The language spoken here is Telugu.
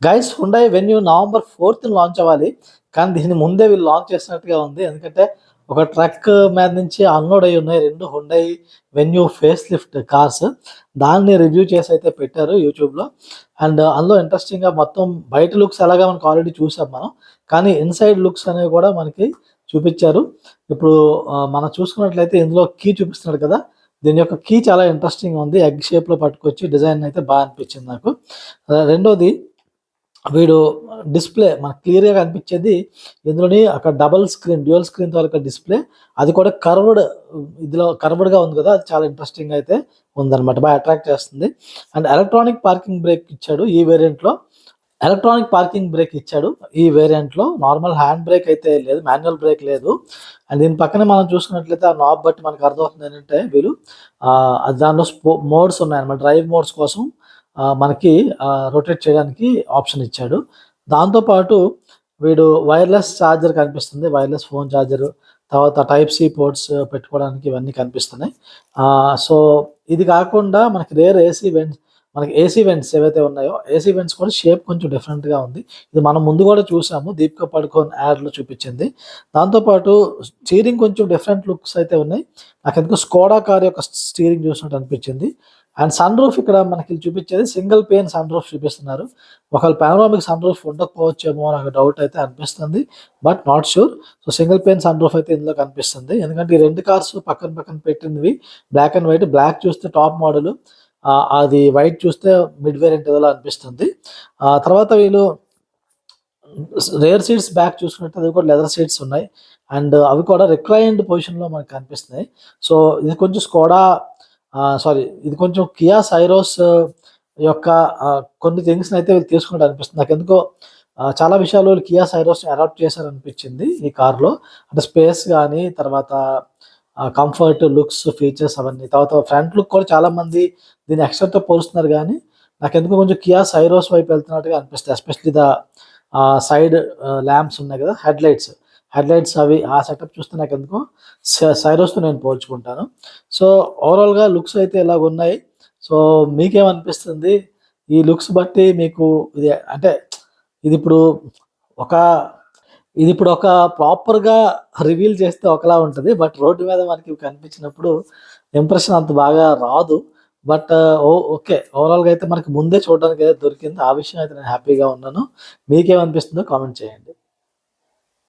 Guys Hyundai venue November 4th launch అవ్వాలి. కానీ దీని ముందే వీళ్ళు లాంచ్ చేసినట్టుగా ఉంది. ఎందుకంటే ఒక ట్రక్ మీద నుంచి అన్‌లోడ్ అయ్యి ఉన్నాయి 2 Hyundai venue face lift cars. దాన్ని రివ్యూ చేసి అయితే పెట్టారు యూట్యూబ్‌లో. అండ్ అందులో ఇంట్రెస్టింగ్‌గా మొత్తం బయట లుక్స్ ఎలాగా మనకు ఆల్రెడీ చూసాం మనం. కానీ ఇన్‌సైడ్ లుక్స్ అనేవి కూడా మనకి చూపిచ్చారు. ఇప్పుడు మనం చూసుకున్నట్లయితే ఇందులో కీ చూపిస్తున్నాడు కదా! దీని యొక్క కీ చాలా ఇంట్రెస్టింగ్‌గా ఉంది. ఎగ్ షేప్‌లో పట్టుకొచ్చి డిజైన్ అయితే అనిపించింది నాకు. రెండోది వీడు డిస్‌ప్లే మనకు క్లియర్‌గా కనిపించేది ఇందులోని అక్కడ డబుల్ స్క్రీన్, డ్యూయల్ స్క్రీన్ తాలూకా డిస్‌ప్లే. అది కూడా కర్వ్డ్, ఇందులో కర్వ్డ్‌గా ఉంది కదా! అది చాలా ఇంట్రెస్టింగ్‌గా అయితే ఉందన్నమాట. అట్రాక్ట్ చేస్తుంది. అండ్ ఎలక్ట్రానిక్ పార్కింగ్ బ్రేక్ ఇచ్చాడు ఈ వేరియంట్‌లో. ఎలక్ట్రానిక్ పార్కింగ్ బ్రేక్ ఇచ్చాడు ఈ వేరియంట్‌లో. నార్మల్ హ్యాండ్ బ్రేక్ అయితే లేదు. మాన్యువల్ బ్రేక్ లేదు. అండ్ దీని పక్కనే మనం చూసుకున్నట్లయితే ఆ నాబ్ బట్టి మనకు అర్థమవుతుంది ఏంటంటే వీళ్ళు దానిలో మోడ్స్ ఉన్నాయన్నమాట. డ్రైవ్ మోడ్స్ కోసం మనకి రొటేట్ చేయడానికి ఆప్షన్ ఇచ్చాడు. దాంతో పాటు వీడు వైర్‌లెస్ చార్జర్ కనిపిస్తుంది. వైర్‌లెస్ ఫోన్ చార్జరు, తర్వాత టైప్ సి పోర్ట్స్ పెట్టుకోవడానికి ఇవన్నీ కనిపిస్తున్నాయి. సో, ఇది కాకుండా మనకి రేర్ ఏసీ వెంట్స్ ఏవైతే ఉన్నాయో, ఏసీ వెంట్స్ కూడా షేప్ కొంచెం డిఫరెంట్‌గా ఉంది. ఇది మనం ముందు కూడా చూసాము. 'దీపిక పడుకోన్' యాడ్‌లో చూపించింది. దాంతో పాటు స్టీరింగ్ కొంచెం డిఫరెంట్ లుక్స్ అయితే ఉన్నాయి. నాకెందుకో స్కోడా కార్ యొక్క స్టీరింగ్ చూసినట్టు అనిపించింది. అండ్ సన్ రూఫ్ ఇక్కడ మనకి చూపించేది సింగిల్ పేన్ సన్ రూఫ్ చూపిస్తున్నారు. ఒకవేళ పానోరామిక్ సన్ రూఫ్ ఉండకపోవచ్చేమో నాకు డౌట్ అయితే అనిపిస్తుంది. But not sure. So, single pane sun roof అయితే ఇందులో కనిపిస్తుంది. ఎందుకంటే ఈ 2 కార్స్ పక్కన పక్కన పెట్టినవి బ్లాక్ అండ్ వైట్. బ్లాక్ చూస్తే టాప్ మోడల్, అది వైట్ చూస్తే మిడ్ వేరియంట్ ఏదోలా అనిపిస్తుంది. తర్వాత వీళ్ళు రేర్ సీట్స్ బ్యాక్ చూసుకున్నట్టు అవి కూడా లెదర్ సీట్స్ ఉన్నాయి. అండ్ అవి కూడా రిక్లైన్డ్ పొజిషన్‌లో మనకు కనిపిస్తున్నాయి. సో, ఇది కొంచెం ఇది కొంచెం కియా సైరోస్ యొక్క కొన్ని థింగ్స్‌ని అయితే వీళ్ళు తీసుకున్నట్టు అనిపిస్తుంది. నాకెందుకో చాలా విషయాల్లో కియా సైరోస్‌ని అడాప్ట్ చేశారనిపించింది ఈ కార్‌లో. అంటే స్పేస్ గాని, తర్వాత కంఫర్ట్, లుక్స్, ఫీచర్స్ అవన్నీ. తర్వాత ఫ్రంట్ లుక్ కూడా చాలామంది దీన్ని ఎక్స్‌ట్రాతో పోలుస్తున్నారు గానీ, నాకెందుకో కొంచెం కియా సైరోస్ వైపు వెళ్తున్నట్టుగా అనిపిస్తాయి. ఎస్పెషల్లీ సైడ్ ల్యాంప్స్ ఉన్నాయి కదా! హెడ్‌లైట్స్ అవి ఆ సెటప్ చూస్తే నాకెందుకో సైరోస్‌తో నేను పోల్చుకుంటాను. సో, ఓవరాల్‌గా లుక్స్ అయితే ఇలాగున్నాయి. సో, మీకేమనిపిస్తుంది? ఈ లుక్స్ బట్టి మీకు ఇది అంటే ఇదిప్పుడు ఒక ఇదిప్పుడు ఒక ప్రాపర్‌గా రివీల్ చేస్తే ఒకలా ఉంటది. బట్ రోడ్డు మీద మనకి ఇవి కనిపించినప్పుడు ఇంప్రెషన్ అంత బాగా రాదు. But okay. ఓవరాల్‌గా అయితే మనకి ముందే చూడడానికి అయితే దొరికింది. ఆ విషయం అయితే నేను హ్యాపీగా ఉన్నాను. మీకేమనిపిస్తుందో కామెంట్ చేయండి.